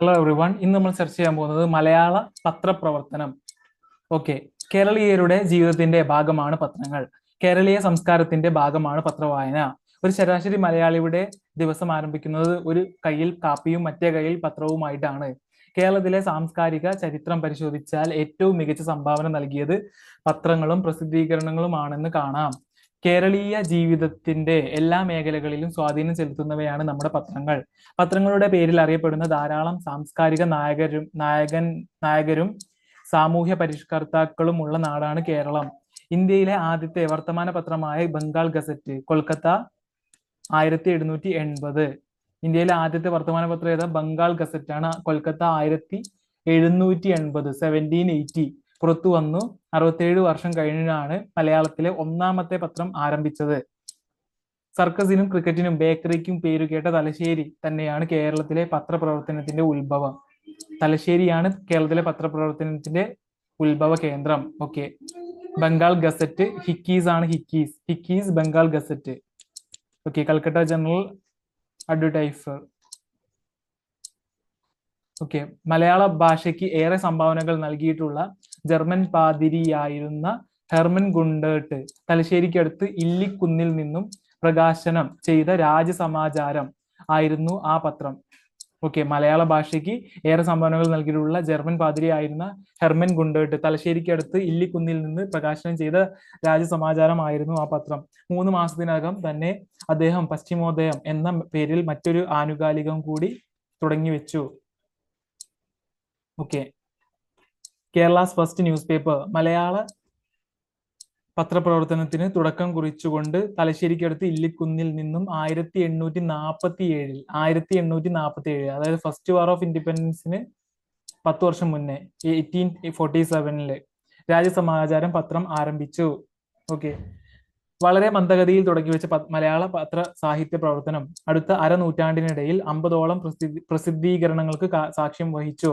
Hello every one. ഇന്ന് നമ്മൾ ചർച്ച ചെയ്യാൻ പോകുന്നത് മലയാള പത്രപ്രവർത്തനം. ഓക്കെ. കേരളീയരുടെ ജീവിതത്തിന്റെ ഭാഗമാണ് പത്രങ്ങൾ. കേരളീയ സംസ്കാരത്തിന്റെ ഭാഗമാണ് പത്രവായന. ഒരു ശരാശരി മലയാളിയുടെ ദിവസം ആരംഭിക്കുന്നത് ഒരു കയ്യിൽ കാപ്പിയും മറ്റേ കയ്യിൽ പത്രവുമായിട്ടാണ്. കേരളത്തിലെ സാംസ്കാരിക ചരിത്രം പരിശോധിച്ചാൽ ഏറ്റവും മികച്ച സംഭാവന നൽകിയത് പത്രങ്ങളും പ്രസിദ്ധീകരണങ്ങളുമാണെന്ന് കാണാം. കേരളീയ ജീവിതത്തിന്റെ എല്ലാ മേഖലകളിലും സ്വാധീനം ചെലുത്തുന്നവയാണ് നമ്മുടെ പത്രങ്ങൾ. പത്രങ്ങളുടെ പേരിൽ അറിയപ്പെടുന്ന ധാരാളം സാംസ്കാരിക നായകരും സാമൂഹ്യ പരിഷ്കർത്താക്കളുമുള്ള നാടാണ് കേരളം. ഇന്ത്യയിലെ ആദ്യത്തെ വർത്തമാന പത്രമായ ബംഗാൾ ഗസറ്റ്, കൊൽക്കത്ത, 1780. ഇന്ത്യയിലെ ആദ്യത്തെ വർത്തമാന പത്രം ഏതാ? ബംഗാൾ ഗസറ്റ് ആണ്. കൊൽക്കത്ത 1780, 1780 പുറത്തു വന്നു. 67 വർഷം കഴിഞ്ഞാണ് മലയാളത്തിലെ ഒന്നാമത്തെ പത്രം ആരംഭിച്ചത്. സർക്കസിനും ക്രിക്കറ്റിനും ബേക്കറിക്കും പേരുകേട്ട തലശ്ശേരി തന്നെയാണ് കേരളത്തിലെ പത്രപ്രവർത്തനത്തിന്റെ ഉത്ഭവം. തലശ്ശേരിയാണ് കേരളത്തിലെ പത്രപ്രവർത്തനത്തിന്റെ ഉത്ഭവ കേന്ദ്രം. ഓക്കെ. ബംഗാൾ ഗസറ്റ് ഹിക്കീസ് ആണ്. Hicky's Bengal Gazette. Okay. Calcutta General Advertiser. Okay. മലയാള ഭാഷയ്ക്ക് ഏറെ സംഭാവനകൾ നൽകിയിട്ടുള്ള ജർമ്മൻ പാതിരിയായിരുന്ന ഹെർമൻ ഗുണ്ടേർട്ട് തലശ്ശേരിക്കടുത്ത് ഇല്ലിക്കുന്നിൽ നിന്നും പ്രകാശനം ചെയ്ത രാജസമാചാരം ആയിരുന്നു ആ പത്രം. ഓക്കെ. മലയാള ഭാഷയ്ക്ക് ഏറെ സംഭാവനകൾ നൽകിയിട്ടുള്ള ജർമ്മൻ പാതിരിയായിരുന്ന ഹെർമൻ ഗുണ്ടേർട്ട് തലശ്ശേരിക്കടുത്ത് ഇല്ലിക്കുന്നിൽ നിന്ന് പ്രകാശനം ചെയ്ത രാജസമാചാരം ആയിരുന്നു ആ പത്രം. 3 മാസത്തിനകം തന്നെ അദ്ദേഹം പശ്ചിമോദയം എന്ന പേരിൽ മറ്റൊരു ആനുകാലികം കൂടി തുടങ്ങി വെച്ചു. Okay. Kerala's first news paper. മലയാള പത്രപ്രവർത്തനത്തിന് തുടക്കം കുറിച്ചുകൊണ്ട് തലശ്ശേരിക്കടുത്ത് ഇല്ലിക്കുന്നിൽ നിന്നും 1847, അതായത് ഫസ്റ്റ് വാർ ഓഫ് ഇൻഡിപെൻഡൻസിന് 10 വർഷം മുന്നേ, 1847 രാജസമാചാരം പത്രം ആരംഭിച്ചു. ഓക്കെ. വളരെ മന്ദഗതിയിൽ തുടങ്ങിവെച്ച മലയാള പത്ര സാഹിത്യ പ്രവർത്തനം അടുത്ത അരനൂറ്റാണ്ടിനിടയിൽ 50ഓളം പ്രസിദ്ധീകരണങ്ങൾക്ക് സാക്ഷ്യം വഹിച്ചു.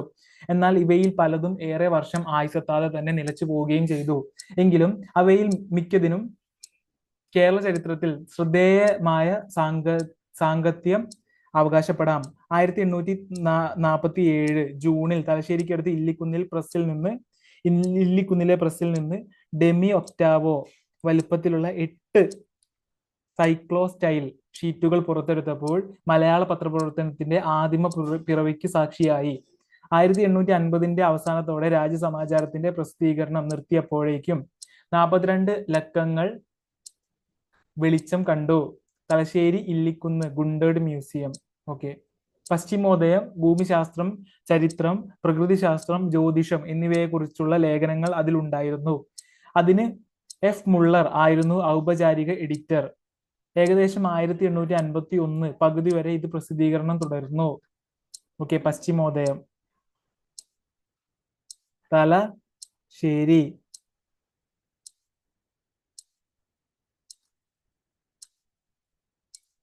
എന്നാൽ ഇവയിൽ പലതും ഏറെ വർഷം ആയുസെത്താതെ തന്നെ നിലച്ചു പോവുകയും ചെയ്തു. എങ്കിലും അവയിൽ മിക്കതിനും കേരള ചരിത്രത്തിൽ ശ്രദ്ധേയമായ സാങ്കത്യം അവകാശപ്പെടാം. 1847 ജൂണിൽ തലശ്ശേരിക്കടുത്ത് ഇല്ലിക്കുന്നിലെ പ്രസ്സിൽ നിന്ന് ഡെമി ഒക്ടാവോ വലുപ്പത്തിലുള്ള 8 സൈക്ലോസ്റ്റൈൽ ഷീറ്റുകൾ പുറത്തെടുത്തപ്പോൾ മലയാള പത്രപ്രവർത്തനത്തിന്റെ ആദിമ പിറവിക്ക് സാക്ഷിയായി. 1850 അവസാനത്തോടെ രാജ്യസമാചാരത്തിന്റെ പ്രസിദ്ധീകരണം നിർത്തിയപ്പോഴേക്കും 42 ലക്കങ്ങൾ വെളിച്ചം കണ്ടു. തലശ്ശേരി ഇല്ലിക്കുന്ന് ഗുണ്ടേർഡ് മ്യൂസിയം. ഓക്കെ. പശ്ചിമോദയം, ഭൂമിശാസ്ത്രം, ചരിത്രം, പ്രകൃതിശാസ്ത്രം, ജ്യോതിഷം എന്നിവയെക്കുറിച്ചുള്ള ലേഖനങ്ങൾ അതിലുണ്ടായിരുന്നു. അതിന് എഫ് മുള്ളർ ആയിരുന്നു ഔപചാരിക എഡിറ്റർ. ഏകദേശം 1851 പകുതി വരെ ഇത് പ്രസിദ്ധീകരണം തുടർന്നു. ഓക്കെ. പശ്ചിമോദയം, തലശ്ശേരി.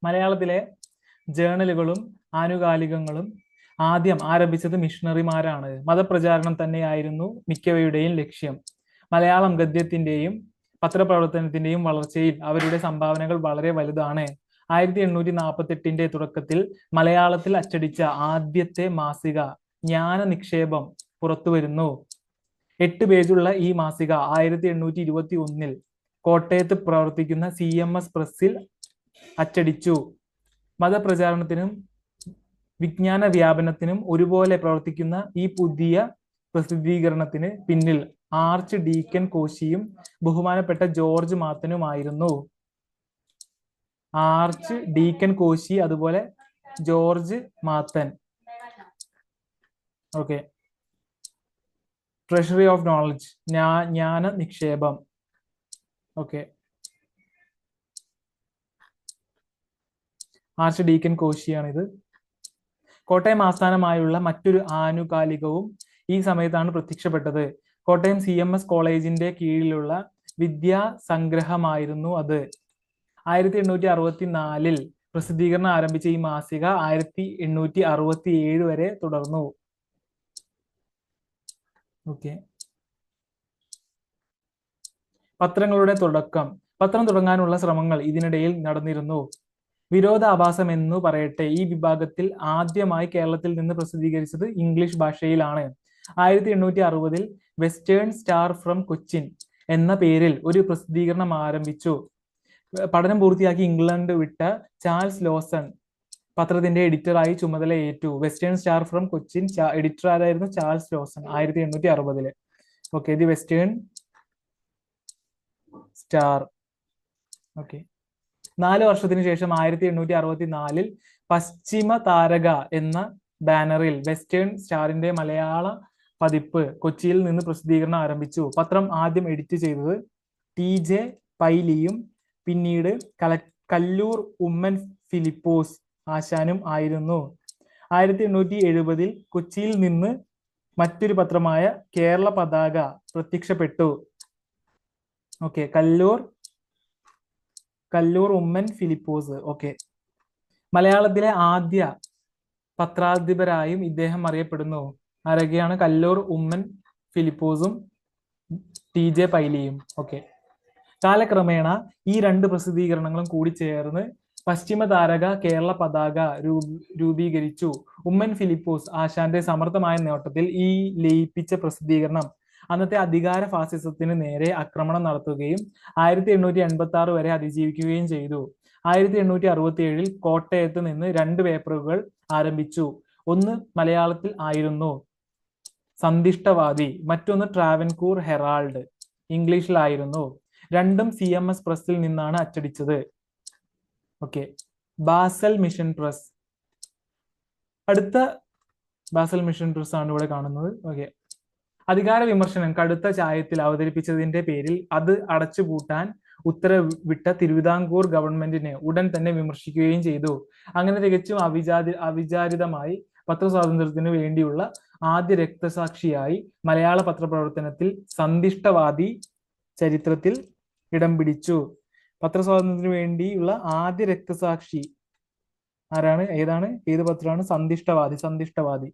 മലയാളത്തിലെ ജേണലുകളും ആനുകാലികങ്ങളും ആദ്യം ആരംഭിച്ചത് മിഷണറിമാരാണ്. മതപ്രചാരണം തന്നെയായിരുന്നു മിക്കവയുടെയും ലക്ഷ്യം. മലയാളം ഗദ്യത്തിന്റെയും പത്രപ്രവർത്തനത്തിന്റെയും വളർച്ചയിൽ അവരുടെ സംഭാവനകൾ വളരെ വലുതാണ്. 1848 തുടക്കത്തിൽ മലയാളത്തിൽ അച്ചടിച്ച ആദ്യത്തെ മാസിക ജ്ഞാന നിക്ഷേപം പുറത്തുവരുന്നു. 8 പേജുള്ള ഈ മാസിക 1821 കോട്ടയത്ത് പ്രവർത്തിക്കുന്ന CMS പ്രസ്സിൽ അച്ചടിച്ചു. മതപ്രചാരണത്തിനും വിജ്ഞാന വ്യാപനത്തിനും ഒരുപോലെ പ്രവർത്തിക്കുന്ന ഈ പുതിയ പ്രസിദ്ധീകരണത്തിന് പിന്നിൽ ആർച്ച് ഡീക്കൻ കോശിയും ബഹുമാനപ്പെട്ട ജോർജ് മാത്തനുമായിരുന്നു. ആർച്ച് ഡീക്കൻ കോശി, അതുപോലെ George Mathan. Okay. Treasury of Knowledge, ജ്ഞാന നിക്ഷേപം. ഓക്കെ. ആർച്ച് ഡീക്കൻ കോശിയാണിത്. കോട്ടയം ആസ്ഥാനമായുള്ള മറ്റൊരു ആനുകാലികവും ഈ സമയത്താണ് പ്രത്യക്ഷപ്പെട്ടത്. കോട്ടയം CMS കോളേജിന്റെ കീഴിലുള്ള വിദ്യാ സംഗ്രഹമായിരുന്നു അത്. 1864 പ്രസിദ്ധീകരണം ആരംഭിച്ച ഈ മാസിക 1867 വരെ തുടർന്നു. ഓക്കെ. പത്രങ്ങളുടെ തുടക്കം. പത്രം തുടങ്ങാനുള്ള ശ്രമങ്ങൾ ഇതിനിടയിൽ നടന്നിരുന്നു. വിരോധാഭാസം എന്നു പറയട്ടെ, ഈ വിഭാഗത്തിൽ ആദ്യമായി കേരളത്തിൽ നിന്ന് പ്രസിദ്ധീകരിച്ചത് ഇംഗ്ലീഷ് ഭാഷയിലാണ്. 1860 വെസ്റ്റേൺ സ്റ്റാർ ഫ്രം കൊച്ചിൻ എന്ന പേരിൽ ഒരു പ്രസിദ്ധീകരണം ആരംഭിച്ചു. പഠനം പൂർത്തിയാക്കി ഇംഗ്ലണ്ട് വിട്ട ചാൾസ് ലോസൺ പത്രത്തിന്റെ എഡിറ്ററായി ചുമതലയേറ്റു. Western Star from Cochin editor ആരായിരുന്നു? Charles Lawson. 1860. Okay, the Western Star. Okay, 4 വർഷത്തിന് ശേഷം 1864 പശ്ചിമ താരക എന്ന ബാനറിൽ വെസ്റ്റേൺ സ്റ്റാറിന്റെ മലയാള പതിപ്പ് കൊച്ചിയിൽ നിന്ന് പ്രസിദ്ധീകരണം ആരംഭിച്ചു. പത്രം ആദ്യം എഡിറ്റ് ചെയ്തത് TJ പൈലിയും പിന്നീട് കല്ലൂർ ഉമ്മൻ ഫിലിപ്പോസ് ആശാനും ആയിരുന്നു. 1870 കൊച്ചിയിൽ നിന്ന് മറ്റൊരു പത്രമായ കേരള പതാക പ്രത്യക്ഷപ്പെട്ടു. ഓക്കെ, കല്ലൂർ ഉമ്മൻ ഫിലിപ്പോസ്. ഓക്കെ, മലയാളത്തിലെ ആദ്യ പത്രാധിപരായും ഇദ്ദേഹം അറിയപ്പെടുന്നു. ആരൊക്കെയാണ്? കല്ലൂർ ഉമ്മൻ ഫിലിപ്പോസും TJ പൈലിയും. ഓക്കെ, കാലക്രമേണ ഈ രണ്ട് പ്രസിദ്ധീകരണങ്ങളും കൂടി ചേർന്ന് പശ്ചിമ താരക കേരള പതാക രൂപീകരിച്ചു. ഉമ്മൻ ഫിലിപ്പോസ് ആശാന്റെ സമർത്ഥമായ നേട്ടത്തിൽ ഈ ലയിപ്പിച്ച പ്രസിദ്ധീകരണം അന്നത്തെ അധികാര ഫാസിസത്തിന് നേരെ ആക്രമണം നടത്തുകയും 1886 വരെ അതിജീവിക്കുകയും ചെയ്തു. 1867 കോട്ടയത്ത് നിന്ന് 2 പേപ്പറുകൾ ആരംഭിച്ചു. ഒന്ന് മലയാളത്തിൽ ആയിരുന്നു, സന്ദിഷ്ടവാദി. മറ്റൊന്ന് ട്രാവൻകൂർ ഹെറാൾഡ്, ഇംഗ്ലീഷിലായിരുന്നു. രണ്ടും CMS പ്രസിൽ നിന്നാണ് അച്ചടിച്ചത്. Okay, Basel Mission Press. അടുത്ത ബാസൽ മിഷൻ പ്രസ് ആണ് ഇവിടെ കാണുന്നത്. ഓക്കെ, അധികാര വിമർശനം കടുത്ത ചായത്തിൽ അവതരിപ്പിച്ചതിന്റെ പേരിൽ അത് അടച്ചുപൂട്ടാൻ ഉത്തരവിട്ട തിരുവിതാംകൂർ ഗവൺമെന്റിനെ ഉടൻ തന്നെ വിമർശിക്കുകയും ചെയ്തു. അങ്ങനെ തികച്ചും അവിചാരിതമായി പത്രസ്വാതന്ത്ര്യത്തിന് വേണ്ടിയുള്ള ആദ്യ രക്തസാക്ഷിയായി മലയാള പത്രപ്രവർത്തനത്തിൽ സന്ദിഷ്ടവാദി ചരിത്രത്തിൽ ഇടം പിടിച്ചു. പത്രസ്വാതന്ത്ര്യത്തിന് വേണ്ടിയുള്ള ആദ്യ രക്തസാക്ഷി ആരാണ്? ഏത് പത്രമാണ്? സന്ദിഷ്ടവാദി.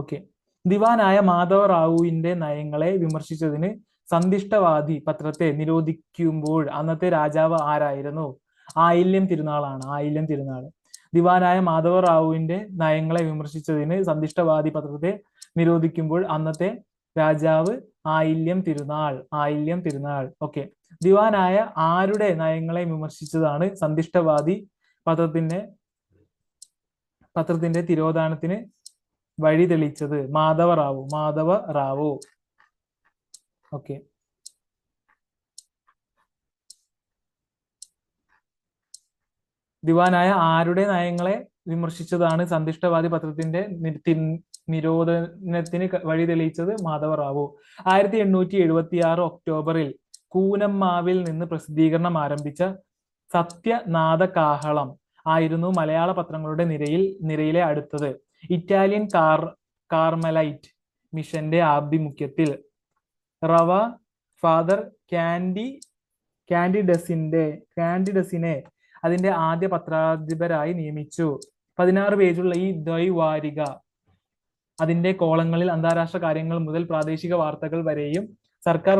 ഓക്കെ, ദിവാനായ മാധവ റാവുവിന്റെ നയങ്ങളെ വിമർശിച്ചതിന് സന്ദിഷ്ടവാദി പത്രത്തെ നിരോധിക്കുമ്പോൾ അന്നത്തെ രാജാവ് ആരായിരുന്നു? ആയില്യം തിരുനാൾ. ദിവാനായ മാധവ റാവുവിന്റെ നയങ്ങളെ വിമർശിച്ചതിന് സന്ദിഷ്ടവാദി പത്രത്തെ നിരോധിക്കുമ്പോൾ അന്നത്തെ രാജാവ് ആയില്യം തിരുനാൾ. ഓക്കെ, ദിവാനായ ആരുടെ നയങ്ങളെ വിമർശിച്ചതാണ് സന്ദിഷ്ടവാദി പത്രത്തിന്റെ തിരോധാനത്തിന് വഴി തെളിച്ചത്? മാധവ റാവു. ഓക്കെ, ദിവാനായ ആരുടെ നയങ്ങളെ വിമർശിച്ചതാണ് സന്ദിഷ്ടവാദി പത്രത്തിന്റെ നിരോധനത്തിന് വഴി തെളിയിച്ചത്? മാധവ റാവു. 1876 ഒക്ടോബറിൽ കൂനമ്മാവിൽ നിന്ന് പ്രസിദ്ധീകരണം ആരംഭിച്ച സത്യനാഥ കാഹളം ആയിരുന്നു മലയാള പത്രങ്ങളുടെ നിരയിലെ അടുത്തത്. ഇറ്റാലിയൻ കാർമലൈറ്റ് മിഷന്റെ ആഭിമുഖ്യത്തിൽ റവ ഫാദർ കാൻഡിഡസിനെ അതിന്റെ ആദ്യ പത്രാധിപരായി നിയമിച്ചു. 16 പേജുള്ള ഈ ദ്വൈവാരിക അതിന്റെ കോളങ്ങളിൽ അന്താരാഷ്ട്ര കാര്യങ്ങൾ മുതൽ പ്രാദേശിക വാർത്തകൾ വരെയും സർക്കാർ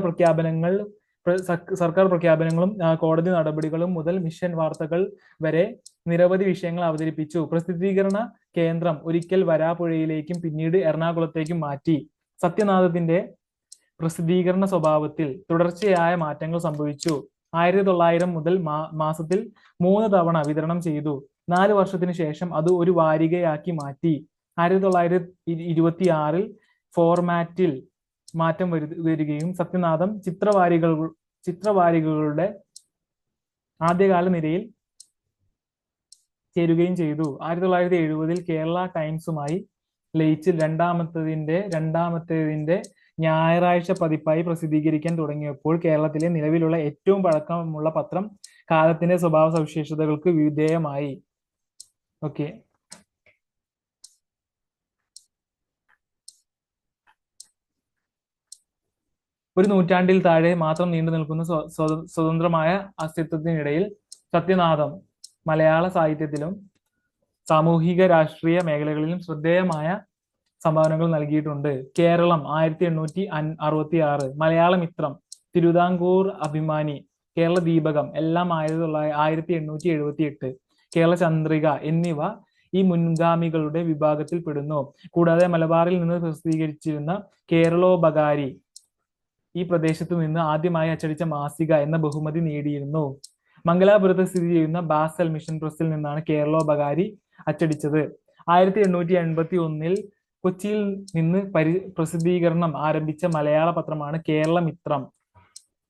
പ്രഖ്യാപനങ്ങളും കോടതി നടപടികളും മുതൽ മിഷൻ വാർത്തകൾ വരെ നിരവധി വിഷയങ്ങൾ അവതരിപ്പിച്ചു. പ്രസിദ്ധീകരണ കേന്ദ്രം ഒരിക്കൽ വരാപ്പുഴയിലേക്കും പിന്നീട് എറണാകുളത്തേക്കും മാറ്റി. സത്യനാഥത്തിന്റെ പ്രസിദ്ധീകരണ സ്വഭാവത്തിൽ തുടർച്ചയായ മാറ്റങ്ങൾ സംഭവിച്ചു. 1900 മുതൽ മാസത്തിൽ 3 തവണ വിതരണം ചെയ്തു. 4 വർഷത്തിന് ശേഷം അത് ഒരു വാരികയാക്കി മാറ്റി. 1926 ഫോർമാറ്റിൽ മാറ്റം വരികയും സത്യനാഥം ചിത്രവാരികകളുടെ ആദ്യകാല നിരയിൽ ചേരുകയും ചെയ്തു. 1970 കേരള ടൈംസുമായി ലയിച്ച് രണ്ടാമത്തേതിന്റെ ഞായറാഴ്ച പതിപ്പായി പ്രസിദ്ധീകരിക്കാൻ തുടങ്ങിയപ്പോൾ കേരളത്തിലെ നിലവിലുള്ള ഏറ്റവും പഴക്കമുള്ള പത്രം കാലത്തിന്റെ സ്വഭാവ സവിശേഷതകൾക്ക് വിധേയമായി. ഓക്കെ, ഒരു നൂറ്റാണ്ടിൽ താഴെ മാത്രം നീണ്ടു നിൽക്കുന്ന സ്വതന്ത്രമായ അസ്തിത്വത്തിനിടയിൽ സത്യനാഥം മലയാള സാഹിത്യത്തിലും സാമൂഹിക രാഷ്ട്രീയ മേഖലകളിലും ശ്രദ്ധേയമായ സംഭാവനകൾ നൽകിയിട്ടുണ്ട്. കേരളം 1866, മലയാള മിത്രം, തിരുവിതാംകൂർ അഭിമാനി, കേരള ദീപകം എല്ലാം 1878. കേരള ചന്ദ്രിക എന്നിവ ഈ മുൻഗാമികളുടെ വിഭാഗത്തിൽ പെടുന്നു. കൂടാതെ മലബാറിൽ നിന്ന് പ്രസിദ്ധീകരിച്ചിരുന്ന കേരളോപകാരി ഈ പ്രദേശത്തു നിന്ന് ആദ്യമായി അച്ചടിച്ച മാസിക എന്ന ബഹുമതി നേടിയിരുന്നു. മംഗലാപുരത്ത് സ്ഥിതി ചെയ്യുന്ന ബാസൽ മിഷൻ പ്രസിൽ നിന്നാണ് കേരളോപകാരി അച്ചടിച്ചത്. 1881 കൊച്ചിയിൽ നിന്ന് പ്രസിദ്ധീകരണം ആരംഭിച്ച മലയാള പത്രമാണ് കേരളമിത്രം.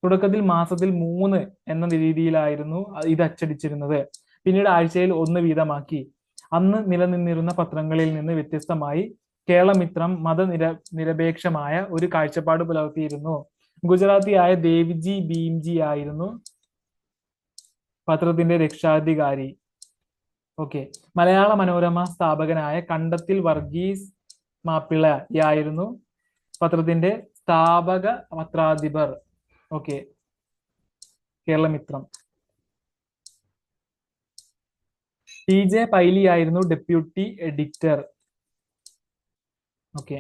തുടക്കത്തിൽ മാസത്തിൽ 3 എന്ന രീതിയിലായിരുന്നു ഇത് അച്ചടിച്ചിരുന്നത്. പിന്നീട് ആഴ്ചയിൽ 1 വീതമാക്കി. അന്ന് നിലനിന്നിരുന്ന പത്രങ്ങളിൽ നിന്ന് വ്യത്യസ്തമായി കേരളമിത്രം നിരപേക്ഷമായ ഒരു കാഴ്ചപ്പാട് പുലർത്തിയിരുന്നു. ഗുജറാത്തിയായ ദേവ്ജി ഭീംജി ആയിരുന്നു പത്രത്തിന്റെ രക്ഷാധികാരി. ഓക്കെ. മലയാള മനോരമ സ്ഥാപകനായ കണ്ടത്തിൽ വർഗീസ് മാപ്പിളയായിരുന്നു പത്രത്തിന്റെ സ്ഥാപക പത്രാധിപർ. ഓക്കെ. കേരളമിത്രം. TJ പൈലി ആയിരുന്നു deputy editor. Okay.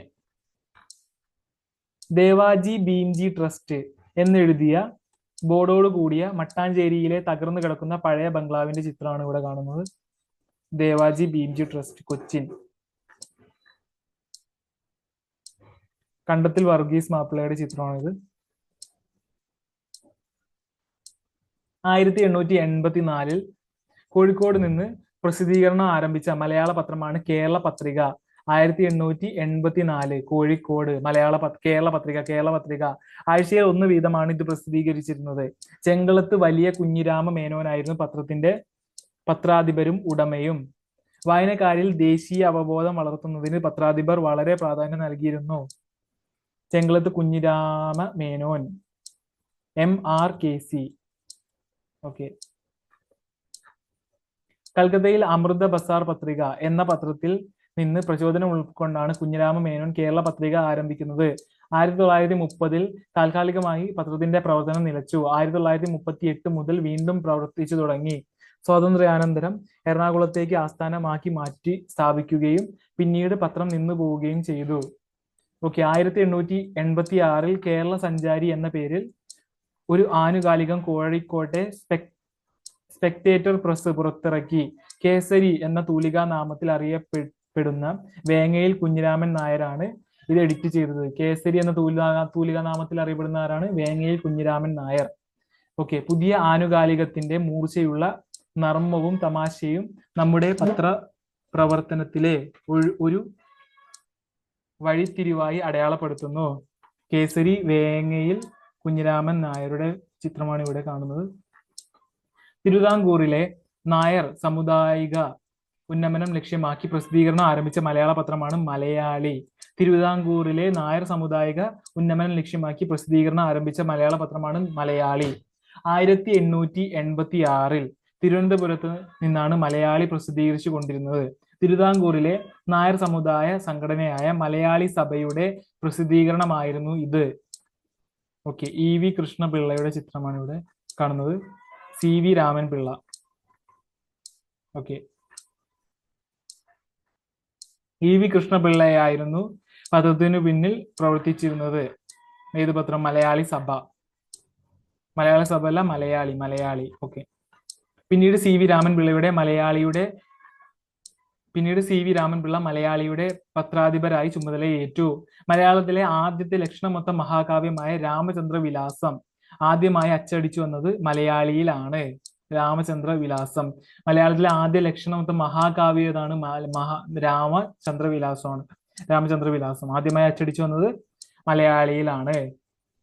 Devaji Bhimji Trust എന്നെഴുതിയ ബോർഡോട് കൂടിയ മട്ടാഞ്ചേരിയിലെ തകർന്നു കിടക്കുന്ന പഴയ ബംഗ്ലാവിന്റെ ചിത്രമാണ് ഇവിടെ കാണുന്നത്. ദേവാജി ഭീംജി ട്രസ്റ്റ്, കൊച്ചിൻ. കണ്ടത്തിൽ വർഗീസ് മാപ്പിളയുടെ ചിത്രമാണിത്. 1884 കോഴിക്കോട് നിന്ന് പ്രസിദ്ധീകരണം ആരംഭിച്ച മലയാള പത്രമാണ് കേരള പത്രിക. 1884 കോഴിക്കോട് കേരള പത്രിക ആഴ്ചയിൽ 1 വീതമാണ് ഇത് പ്രസിദ്ധീകരിച്ചിരുന്നത്. ചെങ്കളത്ത് വലിയ കുഞ്ഞിരാമ മേനോനായിരുന്നു പത്രത്തിന്റെ പത്രാധിപരും ഉടമയും. വായനക്കാരിൽ ദേശീയ അവബോധം വളർത്തുന്നതിന് പത്രാധിപർ വളരെ പ്രാധാന്യം നൽകിയിരുന്നു. ചെങ്കളത്ത് കുഞ്ഞിരാമ മേനോൻ, MRKC. ഓക്കെ. കൽക്കത്തയിൽ അമൃത ബസാർ പത്രിക എന്ന പത്രത്തിൽ നിന്ന് പ്രചോദനം ഉൾക്കൊണ്ടാണ് കുഞ്ഞിരാമ മേനോൻ കേരള പത്രിക ആരംഭിക്കുന്നത്. 1930 താൽക്കാലികമായി പത്രത്തിന്റെ പ്രവർത്തനം നിലച്ചു. 1938 മുതൽ വീണ്ടും പ്രവർത്തിച്ചു തുടങ്ങി. സ്വാതന്ത്ര്യാനന്തരം എറണാകുളത്തേക്ക് ആസ്ഥാനമാക്കി മാറ്റി സ്ഥാപിക്കുകയും പിന്നീട് പത്രം നിന്നു പോവുകയും ചെയ്തു. ഓക്കെ. 1886 കേരള സഞ്ചാരി എന്ന പേരിൽ ഒരു ആനുകാലികം കോഴിക്കോട്ടെ സ്പെക്ടേറ്റർ പ്രസ് പുറത്തിറക്കി. കേസരി എന്ന തൂലികാ നാമത്തിൽ അറിയപ്പെടുന്ന വേങ്ങയിൽ കുഞ്ഞിരാമൻ നായരാണ് ഇത് എഡിറ്റ് ചെയ്തത്. കേസരി എന്ന തൂലികാ നാമത്തിൽ അറിയപ്പെടുന്ന ആരാണ്? വേങ്ങയിൽ കുഞ്ഞിരാമൻ നായർ. ഓക്കെ. പുതിയ ആനുകാലികത്തിന്റെ മൂർച്ചയുള്ള നർമ്മവും തമാശയും നമ്മുടെ പത്ര പ്രവർത്തനത്തിലെ ഒരു വഴിത്തിരിവായി അടയാളപ്പെടുത്തുന്നു. കേസരി വേങ്ങയിൽ കുഞ്ഞിരാമൻ നായരുടെ ചിത്രമാണ് ഇവിടെ കാണുന്നത്. തിരുവിതാംകൂറിലെ നായർ സാമുദായിക ഉന്നമനം ലക്ഷ്യമാക്കി പ്രസിദ്ധീകരണം ആരംഭിച്ച മലയാള പത്രമാണ് മലയാളി. തിരുവിതാംകൂറിലെ നായർ സാമുദായിക ഉന്നമനം ലക്ഷ്യമാക്കി പ്രസിദ്ധീകരണം ആരംഭിച്ച മലയാള പത്രമാണ് മലയാളി. 1886 തിരുവനന്തപുരത്ത് നിന്നാണ് മലയാളി പ്രസിദ്ധീകരിച്ചു കൊണ്ടിരുന്നത്. തിരുവിതാംകൂറിലെ നായർ സമുദായ സംഘടനയായ മലയാളി സഭയുടെ പ്രസിദ്ധീകരണമായിരുന്നു ഇത്. ഓക്കെ. EV കൃഷ്ണപിള്ളയുടെ ചിത്രമാണ് ഇവിടെ കാണുന്നത്. CV Raman Pillai. Okay. EV കൃഷ്ണപിള്ളയായിരുന്നു പത്രത്തിനു പിന്നിൽ പ്രവർത്തിച്ചിരുന്നത്. ഏത് പത്രം? മലയാളി സഭ. മലയാള സഭ അല്ല, മലയാളി. ഓക്കെ. പിന്നീട് CV രാമൻ പിള്ള മലയാളിയുടെ പത്രാധിപരായി ചുമതലയേറ്റു. മലയാളത്തിലെ ആദ്യത്തെ ലക്ഷണമൊത്ത മഹാകാവ്യമായ രാമചന്ദ്ര വിലാസം ആദ്യമായി അച്ചടിച്ചു വന്നത് മലയാളിയിലാണ്. രാമചന്ദ്ര വിലാസം മലയാളത്തിലെ ആദ്യ ലക്ഷണമൊത്ത മഹാകാവ്യം ഏതാണ്? രാമചന്ദ്ര വിലാസം ആദ്യമായി അച്ചടിച്ചു വന്നത് മലയാളിയിലാണ്.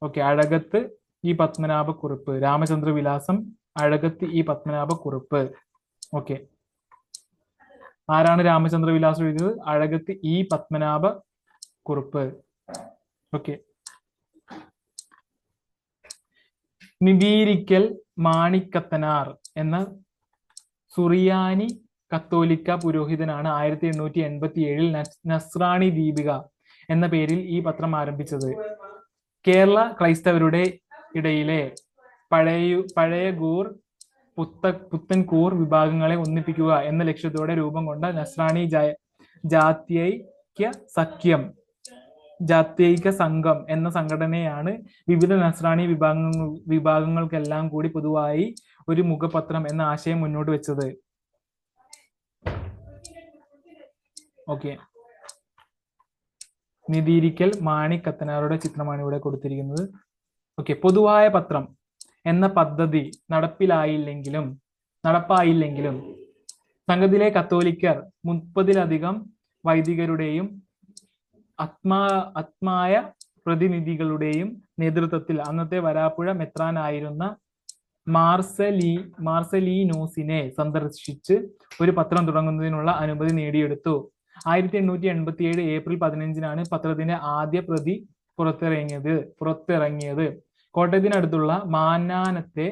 ഓക്കെ. അഴകത്ത് ഈ പത്മനാഭക്കുറിപ്പ്. രാമചന്ദ്ര വിലാസം, അഴകത്ത് ഈ പത്മനാഭക്കുറിപ്പ്. ഓക്കെ. ആരാണ് രാമചന്ദ്ര വിലാസം എഴുതിയത്? അഴകത്ത് ഈ പത്മനാഭക്കുറിപ്പ്. ഓക്കെ. നിബീരിക്കൽ മാണിക്കത്തനാർ എന്ന സുറിയാനി കത്തോലിക്ക പുരോഹിതനാണ് 1887 നസ്രാണി ദീപിക എന്ന പേരിൽ ഈ പത്രം ആരംഭിച്ചത്. കേരള ക്രൈസ്തവരുടെ ഇടയിലെ പഴയകൂർ പുത്തൻകൂർ വിഭാഗങ്ങളെ ഒന്നിപ്പിക്കുക എന്ന ലക്ഷ്യത്തോടെ രൂപം കൊണ്ട നസ്രാണി ജാത്യൈക സംഘം എന്ന സംഘടനയാണ് വിവിധ നസ്രാണി വിഭാഗങ്ങൾക്കെല്ലാം കൂടി പൊതുവായി ഒരു മുഖപത്രം എന്ന ആശയം മുന്നോട്ട് വെച്ചത്. ഓക്കെ, നിധിയിരിക്കൽ മാണിക്കത്തനാറുടെ ചിത്രമാണ് ഇവിടെ കൊടുത്തിരിക്കുന്നത്. ഓക്കെ, പൊതുവായ പത്രം എന്ന പദ്ധതി നടപ്പായില്ലെങ്കിലും സംഘത്തിലെ കത്തോലിക്കർ 30-ലധികം വൈദികരുടെയും ആത്മായ പ്രതിനിധികളുടെയും നേതൃത്വത്തിൽ അന്നത്തെ വരാപ്പുഴ മെത്രാനായിരുന്ന മാർസലീനോസിനെ സന്ദർശിച്ച് ഒരു പത്രം തുടങ്ങുന്നതിനുള്ള അനുമതി നേടിയെടുത്തു. 1887 ഏപ്രിൽ 15-നാണ് പത്രത്തിന്റെ ആദ്യ പ്രതി പുറത്തിറങ്ങിയത്. കോട്ടയത്തിനടുത്തുള്ള മാന്നാനത്തെ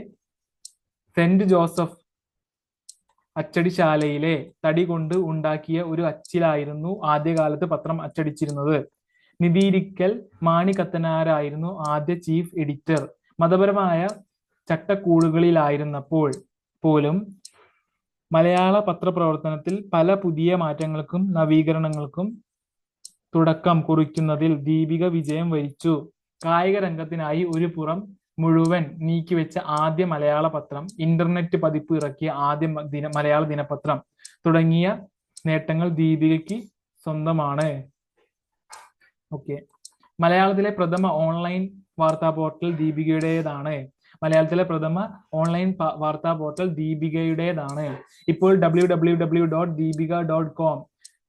സെന്റ് ജോസഫ് അച്ചടിശാലയിലെ തടി കൊണ്ട് ഉണ്ടാക്കിയ ഒരു അച്ചിലായിരുന്നു ആദ്യകാലത്ത് പത്രം അച്ചടിച്ചിരുന്നത്. നിധിയിരിക്കൽ മാണിക്കത്തനാരായിരുന്നു ആദ്യ ചീഫ് എഡിറ്റർ. മതപരമായ ചട്ടക്കൂടുകളിലായിരുന്നപ്പോൾ പോലും മലയാള പത്രപ്രവർത്തനത്തിൽ പല പുതിയ മാറ്റങ്ങൾക്കും നവീകരണങ്ങൾക്കും തുടക്കം കുറിക്കുന്നതിൽ ദീപിക വിജയം വരിച്ചു. കായിക രംഗത്തിനായി ഒരു പുറം മുഴുവൻ നീക്കിവെച്ച ആദ്യ മലയാള പത്രം, ഇന്റർനെറ്റ് പതിപ്പ് ഇറക്കിയ ആദ്യ മലയാള ദിനപത്രം തുടങ്ങിയ നേട്ടങ്ങൾ ദീപികയ്ക്ക് സ്വന്തമാണ്. ഓക്കെ, മലയാളത്തിലെ പ്രഥമ ഓൺലൈൻ വാർത്താ പോർട്ടൽ ദീപികയുടേതാണ്. ഇപ്പോൾ www.deepika.com,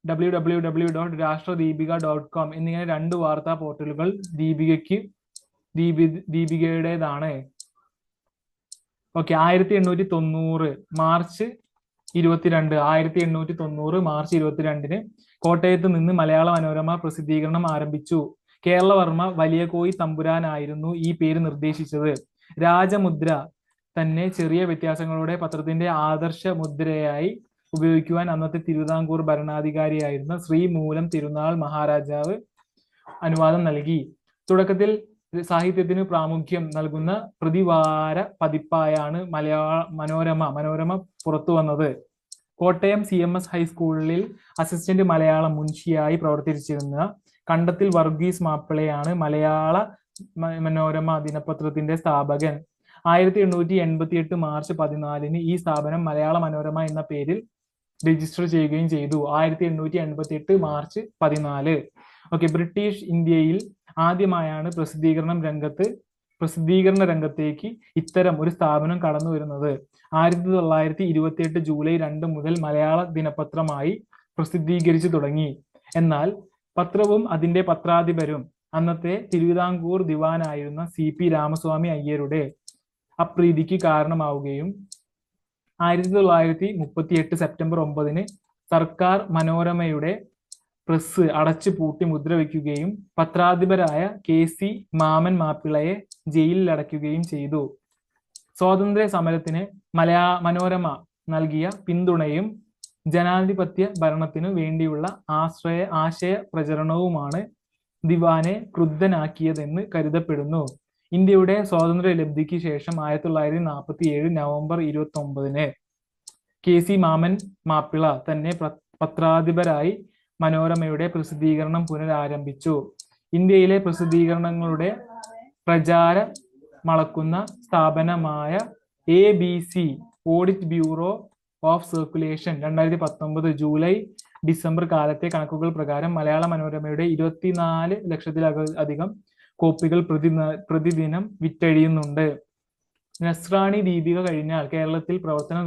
www.rashtradeepika.com എന്നിങ്ങനെ 2 വാർത്താ പോർട്ടലുകൾ ദീപികയുടേതാണ്. ഓക്കെ, 1890 മാർച്ച് 22-ന് കോട്ടയത്ത് നിന്ന് മലയാള മനോരമ പ്രസിദ്ധീകരണം ആരംഭിച്ചു. കേരളവർമ്മ വലിയ കോയി തമ്പുരാനായിരുന്നു ഈ പേര് നിർദ്ദേശിച്ചത്. രാജമുദ്ര തന്നെ ചെറിയ വ്യത്യാസങ്ങളോടെ പത്രത്തിന്റെ ആദർശ മുദ്രയായി ഉപയോഗിക്കുവാൻ അന്നത്തെ തിരുവിതാംകൂർ ഭരണാധികാരിയായിരുന്ന ശ്രീ മൂലം തിരുനാൾ മഹാരാജാവ് അനുവാദം നൽകി. തുടക്കത്തിൽ സാഹിത്യത്തിന് പ്രാമുഖ്യം നൽകുന്ന പ്രതിവാര പതിപ്പായാണ് മനോരമ പുറത്തു വന്നത്. കോട്ടയം CMS ഹൈസ്കൂളിൽ അസിസ്റ്റന്റ് മലയാളം മുൻഷിയായി പ്രവർത്തിച്ചിരുന്ന കണ്ടത്തിൽ വർഗീസ് മാപ്പിളയാണ് മലയാള മനോരമ ദിനപത്രത്തിന്റെ സ്ഥാപകൻ. 1888 മാർച്ച് 14-ന് ഈ സ്ഥാപനം മലയാള മനോരമ എന്ന പേരിൽ രജിസ്റ്റർ ചെയ്യുകയും ചെയ്തു. 1888 മാർച്ച് 14. ഓക്കെ, ബ്രിട്ടീഷ് ഇന്ത്യയിൽ ആദ്യമായാണ് പ്രസിദ്ധീകരണ രംഗത്തേക്ക് ഇത്തരം ഒരു സ്ഥാപനം കടന്നു വരുന്നത്. 1928 ജൂലൈ 2 മുതൽ മലയാള ദിനപത്രമായി പ്രസിദ്ധീകരിച്ചു തുടങ്ങി. എന്നാൽ പത്രവും അതിന്റെ പത്രാധിപരും അന്നത്തെ തിരുവിതാംകൂർ ദിവാനായിരുന്ന CP രാമസ്വാമി അയ്യരുടെ അപ്രീതിക്ക് കാരണമാവുകയും 1938 സെപ്റ്റംബർ 9-ന് സർക്കാർ മനോരമയുടെ പ്രസ് അടച്ചു പൂട്ടി മുദ്രവെക്കുകയും പത്രാധിപരായ KC മാമൻ മാപ്പിളയെ ജയിലിൽ അടയ്ക്കുകയും ചെയ്തു. സ്വാതന്ത്ര്യ സമരത്തിന് മനോരമ നൽകിയ പിന്തുണയും ജനാധിപത്യ ഭരണത്തിനു വേണ്ടിയുള്ള ആശയ പ്രചരണവുമാണ് ദിവാനെ ക്രുദ്ധനാക്കിയതെന്ന് കരുതപ്പെടുന്നു. ഇന്ത്യയുടെ സ്വാതന്ത്ര്യ ലബ്ധിക്ക് ശേഷം 1947 നവംബർ 29-ന് KC മാമൻ മാപ്പിള തന്നെ പത്രാധിപരായി മനോരമയുടെ പ്രസിദ്ധീകരണം പുനരാരംഭിച്ചു. ഇന്ത്യയിലെ പ്രസിദ്ധീകരണങ്ങളുടെ പ്രചാരമളക്കുന്ന സ്ഥാപനമായ ABC audit bureau of circulation 2019 July December കാലത്തെ കണക്കുകൾ പ്രകാരം മലയാള മനോരമയുടെ 24 ലക്ഷത്തിലധികം കോപ്പികൾ പ്രതിദിനം വിറ്റഴിയുന്നുണ്ട്. നസ്രാണി ദീപിക കഴിഞ്ഞാൽ കേരളത്തിൽ പ്രവർത്തനം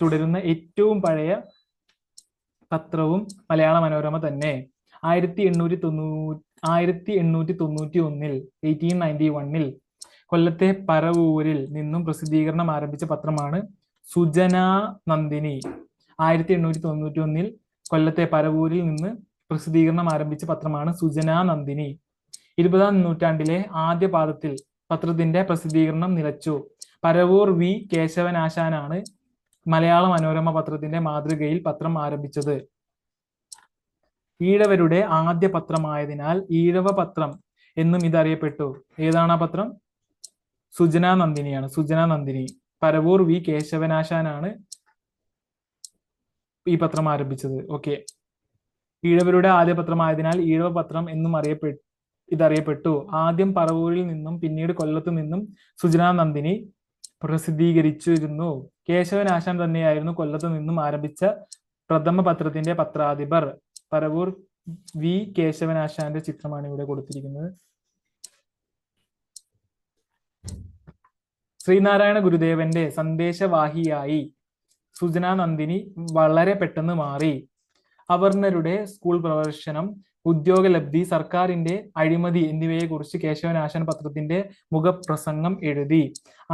തുടരുന്ന ഏറ്റവും പഴയ പത്രവും മലയാള മനോരമ തന്നെ. 1891 കൊല്ലത്തെ പരവൂരിൽ നിന്നും പ്രസിദ്ധീകരണം ആരംഭിച്ച പത്രമാണ് സുജനാ നന്ദിനി. 1891 കൊല്ലത്തെ പരവൂരിൽ നിന്ന് പ്രസിദ്ധീകരണം ആരംഭിച്ച പത്രമാണ് സുജനാ നന്ദിനി. 20-ാം നൂറ്റാണ്ടിലെ ആദ്യ പാദത്തിൽ പത്രത്തിന്റെ പ്രസിദ്ധീകരണം നിലച്ചു. പരവൂർ V കേശവനാശാനാണ് മലയാള മനോരമ പത്രത്തിന്റെ മാതൃകയിൽ പത്രം ആരംഭിച്ചത്. ഈഴവരുടെ ആദ്യ പത്രമായതിനാൽ ഈഴവ പത്രം എന്നും ഇതറിയപ്പെട്ടു. ഏതാണ് ആ പത്രം? സുജനാ നന്ദിനിയാണ്. സുജനാ നന്ദിനി. പരവൂർ V കേശവനാശാനാണ് ഈ പത്രം ആരംഭിച്ചത്. ഓക്കെ, ഈഴവരുടെ ആദ്യ പത്രമായതിനാൽ ഈഴവ പത്രം എന്നും ഇതറിയപ്പെട്ടു. ആദ്യം പറവൂരിൽ നിന്നും പിന്നീട് കൊല്ലത്തു നിന്നും സുജനാ നന്ദിനി പ്രസിദ്ധീകരിച്ചിരുന്നു. കേശവനാശാൻ തന്നെയായിരുന്നു കൊല്ലത്തു നിന്നും ആരംഭിച്ച പ്രഥമ പത്രത്തിന്റെ പത്രാധിപർ. പറവൂർ വി കേശവനാശാന്റെ ചിത്രമാണ് ഇവിടെ കൊടുത്തിരിക്കുന്നത്. ശ്രീനാരായണ ഗുരുദേവന്റെ സന്ദേശവാഹിയായി സുജന നന്ദിനി വളരെ പെട്ടെന്ന് മാറി. അവർണരുടെ സ്കൂൾ പ്രവേശനം, ഉദ്യോഗലബ്ധി, സർക്കാരിന്റെ അഴിമതി എന്നിവയെക്കുറിച്ച് കേശവനാശാൻ പത്രത്തിന്റെ മുഖപ്രസംഗം എഴുതി.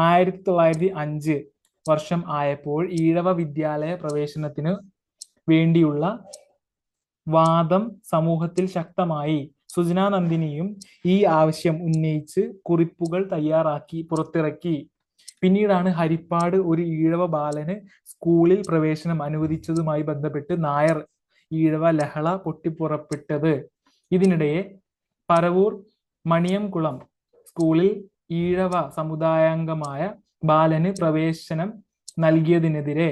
1905 വർഷം ആയപ്പോൾ ഈഴവ വിദ്യാലയ പ്രവേശനത്തിനു വേണ്ടിയുള്ള വാദം സമൂഹത്തിൽ ശക്തമായി. സുജന നന്ദിനിയും ഈ ആവശ്യം ഉന്നയിച്ച് കുറിപ്പുകൾ തയ്യാറാക്കി പുറത്തിറക്കി. പിന്നീടാണ് ഹരിപ്പാട് ഒരു ഈഴവ ബാലന് സ്കൂളിൽ പ്രവേശനം അനുവദിച്ചതുമായി ബന്ധപ്പെട്ട് നായർ ഈഴവ ലഹള പൊട്ടിപ്പുറപ്പെട്ടത്. ഇതിനിടെ പറവൂർ മണിയംകുളം സ്കൂളിൽ ഈഴവ സമുദായാംഗമായ ബാലന് പ്രവേശനം നൽകിയതിനെതിരെ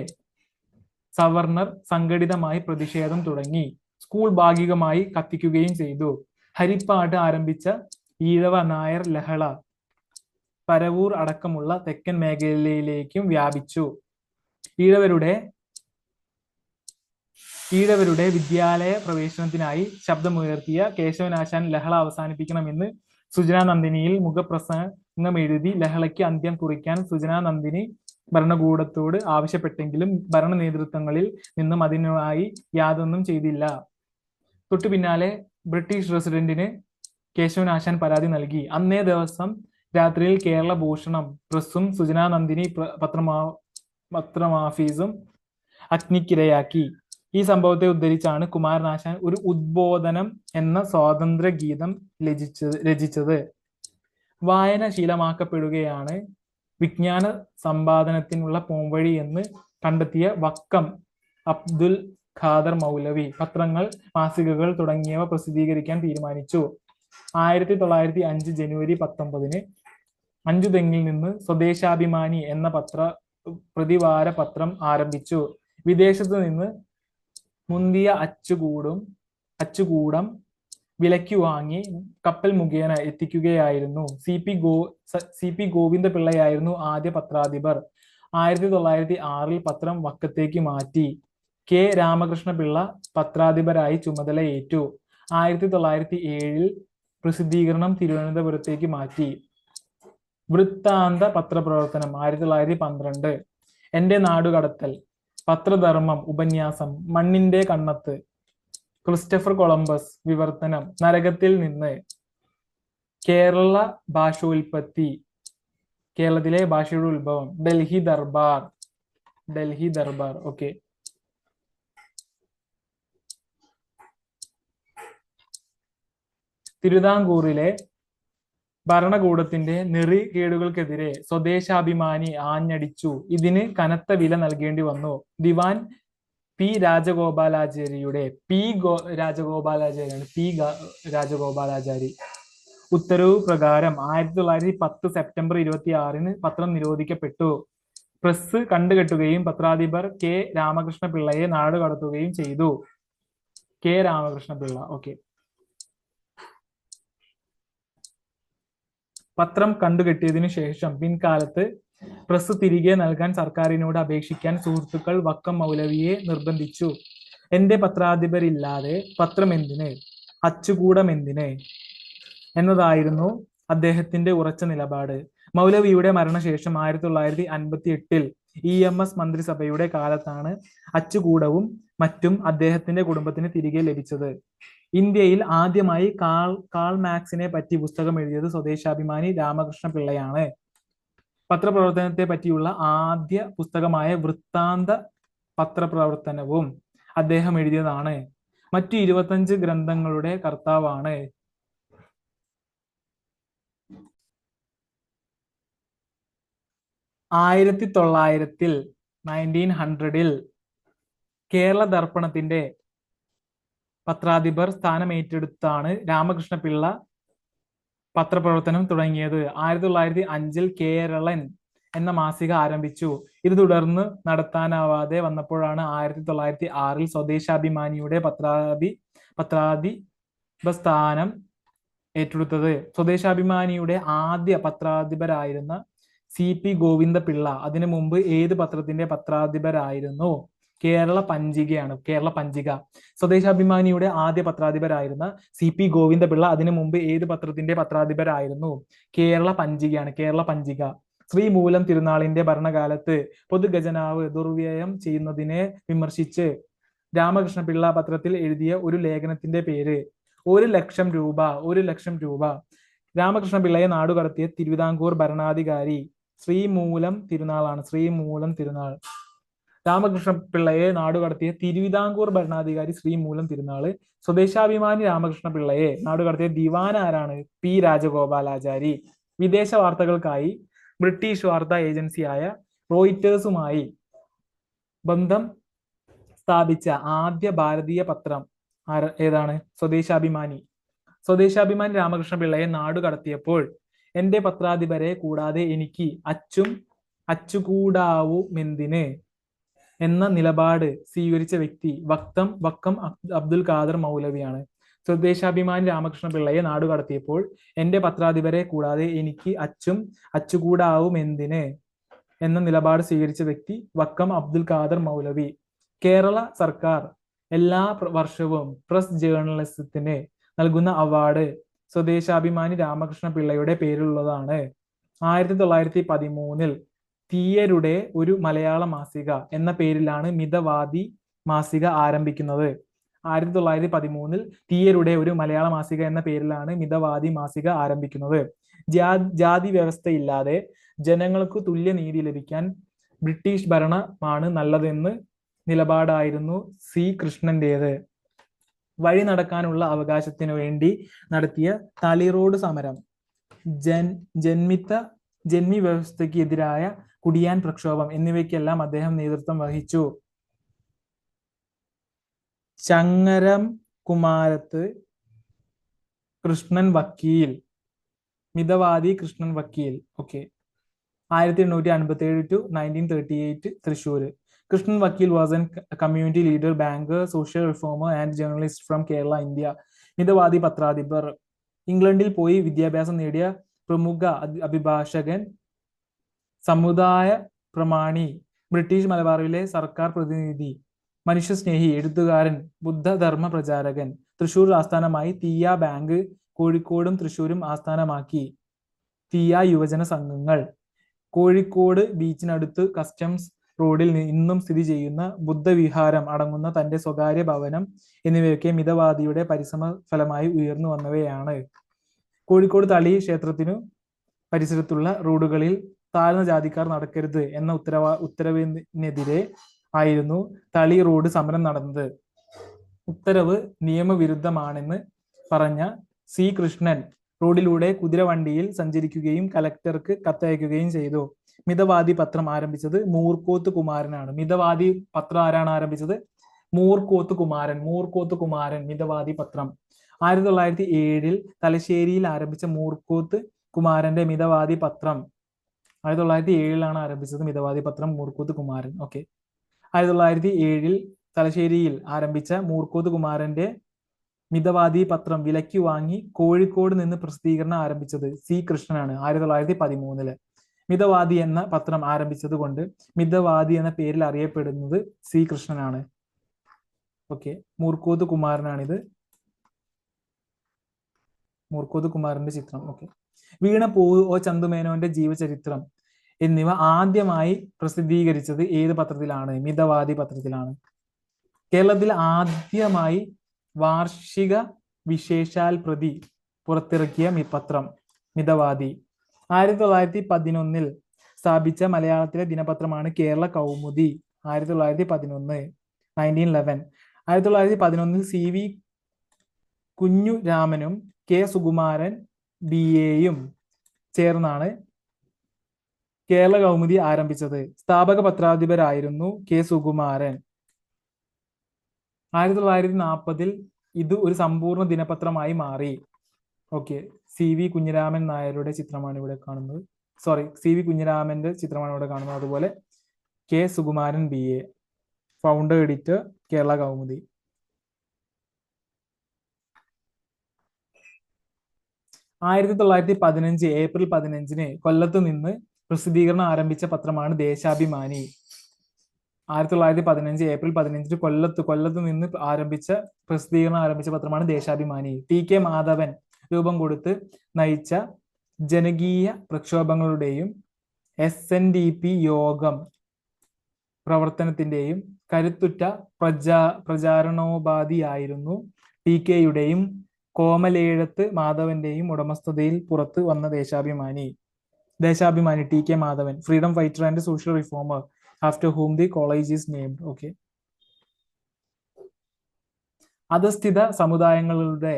സവർണർ സംഘടിതമായി പ്രതിഷേധം തുടങ്ങി. സ്കൂൾ ഭാഗികമായി കത്തിക്കുകയും ചെയ്തു. ഹരിപ്പാട് ആരംഭിച്ച ഈഴവ നായർ ലഹള പരവൂർ അടക്കമുള്ള തെക്കൻ മേഖലയിലേക്കും വ്യാപിച്ചു. ഈഴവരുടെ വിദ്യാലയ പ്രവേശനത്തിനായി ശബ്ദമുയർത്തിയ കേശവനാശാൻ ലഹള അവസാനിപ്പിക്കണമെന്ന് സുജന നന്ദിനിയിൽ മുഖപ്രസംഗം എഴുതി. ലഹളയ്ക്ക് അന്ത്യം കുറിക്കാൻ സുജന നന്ദിനി ഭരണകൂടത്തോട് ആവശ്യപ്പെട്ടെങ്കിലും ഭരണ നേതൃത്വങ്ങളിൽ നിന്നും അതിനായി യാതൊന്നും ചെയ്തില്ല. തൊട്ടു പിന്നാലെ ബ്രിട്ടീഷ് റെസിഡന്റിന് കേശവനാശാൻ പരാതി നൽകി. അന്നേ ദിവസം രാത്രിയിൽ കേരള ഭൂഷണം പ്രസ്സും സുജന നന്ദിനി പത്രമാഫീസും അഗ്നിക്കിരയാക്കി. ഈ സംഭവത്തെ ഉദ്ധരിച്ചാണ് കുമാരനാശാൻ ഒരു ഉദ്ബോധനം എന്ന സ്വാതന്ത്ര്യ ഗീതം രചിച്ചത്. വായന ശീലമാക്കപ്പെടുകയാണ് വിജ്ഞാന സമ്പാദനത്തിനുള്ള പോംവഴി എന്ന് കണ്ടെത്തിയ വക്കം അബ്ദുൽ ഖാദർ മൗലവി പത്രങ്ങൾ, മാസികകൾ തുടങ്ങിയവ പ്രസിദ്ധീകരിക്കാൻ തീരുമാനിച്ചു. 1905 ജനുവരി 19 അഞ്ചുതെങ്ങിൽ നിന്ന് സ്വദേശാഭിമാനി എന്ന പ്രതിവാര പത്രം ആരംഭിച്ചു. വിദേശത്ത് നിന്ന് മുന്തിയ അച്ചുകൂടം വിലയ്ക്ക് വാങ്ങി കപ്പൽ മുഖേന എത്തിക്കുകയായിരുന്നു. സി പി ഗോവിന്ദപിള്ളയായിരുന്നു ആദ്യ പത്രാധിപർ. 1906 പത്രം വക്കത്തേക്ക് മാറ്റി. കെ രാമകൃഷ്ണപിള്ള പത്രാധിപരായി ചുമതലയേറ്റു. 1907 പ്രസിദ്ധീകരണം തിരുവനന്തപുരത്തേക്ക് മാറ്റി. വൃത്താന്ത പത്രപ്രവർത്തനം 1912. എന്റെ നാടുകടത്തൽ, പത്രധർമ്മം, ഉപന്യാസം, മണ്ണിന്റെ കണ്ണത്ത്, ക്രിസ്റ്റഫർ കൊളംബസ് വിവർത്തനം, നരകത്തിൽ നിന്ന്, കേരള ഭാഷോൽപത്തി, കേരളത്തിലെ ഭാഷയുടെ ഉത്ഭവം, ഡൽഹി ദർബാർ. ഓക്കെ. തിരുവിതാംകൂറിലെ ഭരണകൂടത്തിന്റെ നെറികേടുകൾക്കെതിരെ സ്വദേശാഭിമാനി ആഞ്ഞടിച്ചു. ഇതിന് കനത്ത വില നൽകേണ്ടി വന്നു. ദിവാൻ പി രാജഗോപാലാചാരി ഉത്തരവ് പ്രകാരം 1910 സെപ്റ്റംബർ 26 പത്രം നിരോധിക്കപ്പെട്ടു. പ്രസ് കണ്ടുകെട്ടുകയും പത്രാധിപർ കെ രാമകൃഷ്ണപിള്ളയെ നാടുകടത്തുകയും ചെയ്തു. കെ രാമകൃഷ്ണപിള്ള. ഓക്കെ. പത്രം കണ്ടുകെട്ടിയതിനു ശേഷം പിൻകാലത്ത് പ്രസ് തിരികെ നൽകാൻ സർക്കാരിനോട് അപേക്ഷിക്കാൻ സുഹൃത്തുക്കൾ വക്കം മൗലവിയെ നിർബന്ധിച്ചു. എന്റെ പത്രാധിപരില്ലാതെ പത്രം എന്തിന്, അച്ചുകൂടം എന്തിന് എന്നതായിരുന്നു അദ്ദേഹത്തിന്റെ ഉറച്ച നിലപാട്. മൗലവിയുടെ മരണശേഷം 1958 EMS മന്ത്രിസഭയുടെ കാലത്താണ് അച്ചുകൂടവും മറ്റും അദ്ദേഹത്തിന്റെ കുടുംബത്തിന് തിരികെ ലഭിച്ചത്. ഇന്ത്യയിൽ ആദ്യമായി കാൾ മാക്സിനെ പറ്റി പുസ്തകം എഴുതിയത് സ്വദേശാഭിമാനി രാമകൃഷ്ണ പിള്ളയാണ്. പത്രപ്രവർത്തനത്തെ പറ്റിയുള്ള ആദ്യ പുസ്തകമായ വൃത്താന്ത പത്രപ്രവർത്തനവും അദ്ദേഹം എഴുതിയതാണ്. മറ്റു 25 ഗ്രന്ഥങ്ങളുടെ കർത്താവാണ്. ആയിരത്തി 1900 കേരള ദർപ്പണത്തിന്റെ പത്രാധിപർ സ്ഥാനമേറ്റെടുത്താണ് രാമകൃഷ്ണപിള്ള പത്രപ്രവർത്തനം തുടങ്ങിയത്. 1905 കേരളൻ എന്ന മാസിക ആരംഭിച്ചു. ഇത് തുടർന്ന് നടത്താനാവാതെ വന്നപ്പോഴാണ് 1906 സ്വദേശാഭിമാനിയുടെ പത്രാധിപ സ്ഥാനം ഏറ്റെടുത്തത്. സ്വദേശാഭിമാനിയുടെ ആദ്യ പത്രാധിപരായിരുന്ന CP ഗോവിന്ദപിള്ള അതിനു മുമ്പ് ഏത് പത്രത്തിന്റെ പത്രാധിപരായിരുന്നു? കേരള പഞ്ചികയാണ്, കേരള പഞ്ചിക. സ്വദേശാഭിമാനിയുടെ ആദ്യ പത്രാധിപരായിരുന്ന CP ഗോവിന്ദപിള്ള അതിനു മുമ്പ് ഏത് പത്രത്തിന്റെ പത്രാധിപരായിരുന്നു? കേരള പഞ്ചികയാണ്, കേരള പഞ്ചിക. ശ്രീമൂലം തിരുനാളിന്റെ ഭരണകാലത്ത് പൊതുഖജനാവ് ദുർവ്യയം ചെയ്യുന്നതിനെ വിമർശിച്ച് രാമകൃഷ്ണപിള്ള പത്രത്തിൽ എഴുതിയ ഒരു ലേഖനത്തിന്റെ പേര്? 1,00,000 രൂപ. 1,00,000 രൂപ. രാമകൃഷ്ണപിള്ളയെ നാടുകടത്തിയ തിരുവിതാംകൂർ ഭരണാധികാരി? ശ്രീമൂലം തിരുനാളാണ്, ശ്രീമൂലം തിരുനാൾ. രാമകൃഷ്ണപിള്ളയെ നാടുകടത്തിയ തിരുവിതാംകൂർ ഭരണാധികാരി ശ്രീമൂലം തിരുനാള്. സ്വദേശാഭിമാനി രാമകൃഷ്ണപിള്ളയെ നാടുകടത്തിയ ദിവാൻ ആരാണ്? P രാജഗോപാലാചാരി. വിദേശ വാർത്തകൾക്കായി ബ്രിട്ടീഷ് വാർത്താ ഏജൻസിയായ റോയിറ്റേഴ്സുമായി ബന്ധം സ്ഥാപിച്ച ആദ്യ ഭാരതീയ പത്രം ഏതാണ്? സ്വദേശാഭിമാനി. സ്വദേശാഭിമാനി രാമകൃഷ്ണപിള്ളയെ നാടുകടത്തിയപ്പോൾ എന്റെ പത്രാധിപരെ കൂടാതെ എനിക്ക് അച്ചുകൂടാവുമെന്തിന് എന്ന നിലപാട് സ്വീകരിച്ച വ്യക്തി വക്കം അബ്ദുൽ ഖാദർ മൗലവിയാണ്. സ്വദേശാഭിമാനി രാമകൃഷ്ണപിള്ളയെ നാടുകടത്തിയപ്പോൾ എന്റെ പത്രാധിപരെ കൂടാതെ എനിക്ക് അച്ചുകൂടാവുമെന്തിന് എന്ന നിലപാട് സ്വീകരിച്ച വ്യക്തി വക്കം അബ്ദുൽ ഖാദർ മൗലവി. കേരള സർക്കാർ എല്ലാ വർഷവും പ്രസ് ജേർണലിസത്തിന് നൽകുന്ന അവാർഡ് സ്വദേശാഭിമാനി രാമകൃഷ്ണപിള്ളയുടെ പേരിലുള്ളതാണ്. 1913 തീയരുടെ ഒരു മലയാള മാസിക എന്ന പേരിലാണ് മിതവാദി മാസിക ആരംഭിക്കുന്നത്. 1913 തീയരുടെ ഒരു മലയാള മാസിക എന്ന പേരിലാണ് മിതവാദി മാസിക ആരംഭിക്കുന്നത്. ജാതി വ്യവസ്ഥയില്ലാതെ ജനങ്ങൾക്ക് തുല്യ നീതി ലഭിക്കാൻ ബ്രിട്ടീഷ് ഭരണമാണ് നല്ലതെന്ന് നിലപാടായിരുന്നു C കൃഷ്ണന്റേത്. വഴി നടക്കാനുള്ള അവകാശത്തിനു വേണ്ടി നടത്തിയ തളിറോഡ് സമരം, ജന്മി വ്യവസ്ഥയ്ക്ക് എതിരായ കുടിയാൻ പ്രക്ഷോഭം എന്നിവയ്ക്കെല്ലാം അദ്ദേഹം നേതൃത്വം വഹിച്ചു. ചങ്ങരം കുമാരത്ത് കൃഷ്ണൻ വക്കീൽ, മിതവാദി കൃഷ്ണൻ വക്കീൽ. Okay. 1857 to 1938 Thrissur. Krishnan Vakil was a community leader, banker, social reformer and journalist from Kerala, India. Mithavadi പത്രാധിപർ. ഇംഗ്ലണ്ടിൽ പോയി വിദ്യാഭ്യാസം നേടിയ പ്രമുഖ അഭിഭാഷകൻ, സമുദായ പ്രമാണി, ബ്രിട്ടീഷ് മലബാറിലെ സർക്കാർ പ്രതിനിധി, മനുഷ്യസ്നേഹി, എഴുത്തുകാരൻ, ബുദ്ധധർമ്മ പ്രചാരകൻ. തൃശ്ശൂർ ആസ്ഥാനമായി തീയ ബാങ്ക്, കോഴിക്കോടും തൃശ്ശൂരും ആസ്ഥാനമാക്കി തീയ യുവജന സംഘങ്ങൾ. കോഴിക്കോട് ബീച്ചിനടുത്ത് കസ്റ്റംസ് റോഡിൽ ഇന്നും സ്ഥിതി ചെയ്യുന്ന ബുദ്ധവിഹാരം അടങ്ങുന്ന തന്റെ സ്വകാര്യ ഭവനം എന്നിവയൊക്കെ മിതവാദിയുടെ പരിശ്രമ ഫലമായി ഉയർന്നു വന്നവയാണ്. കോഴിക്കോട് തളി ക്ഷേത്രത്തിനു പരിസരത്തുള്ള റോഡുകളിൽ താഴ്ന്ന ജാതിക്കാർ നടക്കരുത് എന്ന ഉത്തരവിനെതിരെ ആയിരുന്നു തളി റോഡ് സമരം നടന്നത്. ഉത്തരവ് നിയമവിരുദ്ധമാണെന്ന് പറഞ്ഞ C കൃഷ്ണൻ റോഡിലൂടെ കുതിരവണ്ടിയിൽ സഞ്ചരിക്കുകയും കലക്ടർക്ക് കത്തയക്കുകയും ചെയ്തു. മിതവാദി പത്രം ആരംഭിച്ചത് മൂർക്കോത്ത് കുമാരനാണ്. മിതവാദി പത്രം ആരാണ് ആരംഭിച്ചത്? മൂർക്കോത്ത് കുമാരൻ മിതവാദി പത്രം. 1907 തലശ്ശേരിയിൽ ആരംഭിച്ച മൂർക്കോത്ത് കുമാരന്റെ മിതവാദി പത്രം. 1907 ആരംഭിച്ചത് മിതവാദി പത്രം മൂർക്കോത്ത് കുമാരൻ. ഓക്കെ. 1907 തലശ്ശേരിയിൽ ആരംഭിച്ച മൂർക്കോത്ത് കുമാരന്റെ മിതവാദി പത്രം വിലയ്ക്ക് വാങ്ങി കോഴിക്കോട് നിന്ന് പ്രസിദ്ധീകരണം ആരംഭിച്ചത് C കൃഷ്ണനാണ്. 1913 മിതവാദി എന്ന പത്രം ആരംഭിച്ചത് കൊണ്ട് മിതവാദി എന്ന പേരിൽ അറിയപ്പെടുന്നത് C കൃഷ്ണനാണ്. ഓക്കെ. മൂർക്കോത്ത് കുമാരനാണിത്, മൂർക്കോത്ത് കുമാരന്റെ ചിത്രം. ഓക്കെ. വീണ പൂവ്, O ചന്തുമേനോന്റെ ജീവചരിത്രം എന്നിവ ആദ്യമായി പ്രസിദ്ധീകരിച്ചത് ഏത് പത്രത്തിലാണ്? മിതവാദി പത്രത്തിലാണ്. കേരളത്തിൽ ആദ്യമായി വാർഷിക വിശേഷാൽ പ്രതി പുറത്തിറക്കിയ പത്രം മിതവാദി. 1911 സ്ഥാപിച്ച മലയാളത്തിലെ ദിനപത്രമാണ് കേരള കൗമുദി. 1911 1911 CV കുഞ്ഞുരാമനും K സുകുമാരൻ BAയും ചേർന്നാണ് കേരള കൗമുദി ആരംഭിച്ചത്. സ്ഥാപക പത്രാധിപരായിരുന്നു K സുകുമാരൻ. 1940 ഇത് ഒരു സമ്പൂർണ്ണ ദിനപത്രമായി മാറി. ഓക്കെ. CV കുഞ്ഞിരാമൻ നായരുടെ ചിത്രമാണ് ഇവിടെ കാണുന്നത്. CV കുഞ്ഞിരാമന്റെ ചിത്രമാണ് ഇവിടെ കാണുന്നത്. അതുപോലെ K Sukumaran BA, founder editor Kerala Kaumudi. 1915 April 15 കൊല്ലത്ത് നിന്ന് പ്രസിദ്ധീകരണം ആരംഭിച്ച പത്രമാണ് ദേശാഭിമാനി. 1915 ഏപ്രിൽ 15 കൊല്ലത്ത് നിന്ന് പ്രസിദ്ധീകരണം ആരംഭിച്ച പത്രമാണ് ദേശാഭിമാനി. ടി.കെ. മാധവൻ രൂപം കൊടുത്ത് നയിച്ച ജനകീയ പ്രക്ഷോഭങ്ങളുടെയും SNDP യോഗം പ്രവർത്തനത്തിന്റെയും കരുത്തുറ്റ പ്രചാരണോപാധിയായിരുന്നു ടി.കെയുടെയും കോമലേഴത്ത് മാധവന്റെയും ഉടമസ്ഥതയിൽ പുറത്തു വന്ന Deshabhimani. TK. Madhavan, freedom fighter and social reformer, after whom the college is named. Okay. അധസ്ഥിത സമുദായങ്ങളുടെ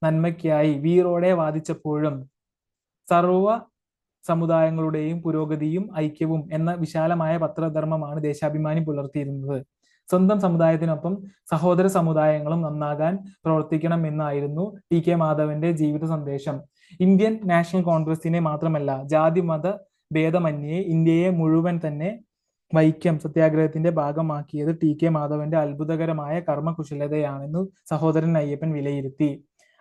നന്മയ്ക്കായി വീറോടെ വാദിച്ചപ്പോഴും സർവ സമുദായങ്ങളുടെയും പുരോഗതിയും ഐക്യവും എന്ന വിശാലമായ പത്രധർമ്മമാണ് ദേശാഭിമാനി പുലർത്തിയിരുന്നത്. സ്വന്തം സമുദായത്തിനൊപ്പം സഹോദര സമുദായങ്ങളും നന്നാകാൻ പ്രവർത്തിക്കണമെന്നായിരുന്നു ടി.കെ. മാധവന്റെ ജീവിത സന്ദേശം. ഇന്ത്യൻ നാഷണൽ കോൺഗ്രസിനെ മാത്രമല്ല, ജാതി മത ഭേദമന്യേ ഇന്ത്യയെ മുഴുവൻ തന്നെ വൈക്കം സത്യാഗ്രഹത്തിന്റെ ഭാഗമാക്കിയത് ടി.കെ. മാധവന്റെ അത്ഭുതകരമായ കർമ്മകുശലതയാണെന്നു സഹോദരൻ അയ്യപ്പൻ വിലയിരുത്തി.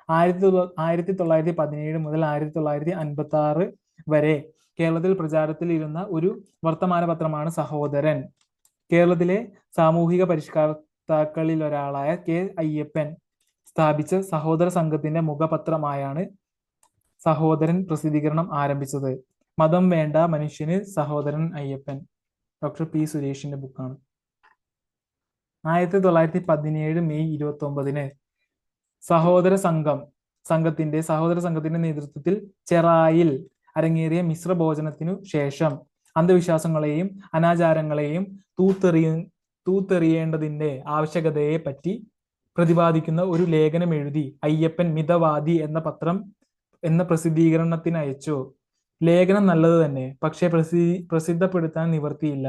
1917 മുതൽ 1956 വരെ കേരളത്തിൽ പ്രചാരത്തിലിരുന്ന ഒരു വർത്തമാന പത്രമാണ് സഹോദരൻ. കേരളത്തിലെ സാമൂഹിക പരിഷ്കർത്താക്കളിലൊരാളായ കെ. അയ്യപ്പൻ സ്ഥാപിച്ച സഹോദര സംഘത്തിന്റെ മുഖപത്രമായാണ് സഹോദരൻ പ്രസിദ്ധീകരണം ആരംഭിച്ചത്. മതം വേണ്ട മനുഷ്യന്, സഹോദരൻ അയ്യപ്പൻ, ഡോക്ടർ പി. സുരേഷിന്റെ ബുക്കാണ്. 1917 മെയ് 29 സഹോദര സംഘത്തിന്റെ നേതൃത്വത്തിൽ ചെറായിൽ അരങ്ങേറിയ മിശ്ര ഭോജനത്തിനു ശേഷം അന്ധവിശ്വാസങ്ങളെയും അനാചാരങ്ങളെയും തൂത്തെറിയേണ്ടതിന്റെ ആവശ്യകതയെ പറ്റി പ്രതിപാദിക്കുന്ന ഒരു ലേഖനം എഴുതി അയ്യപ്പൻ മിതവാദി എന്ന പ്രസിദ്ധീകരണത്തിനയച്ചു. ലേഖനം നല്ലത് തന്നെ, പക്ഷേ പ്രസിദ്ധപ്പെടുത്താൻ നിവർത്തിയില്ല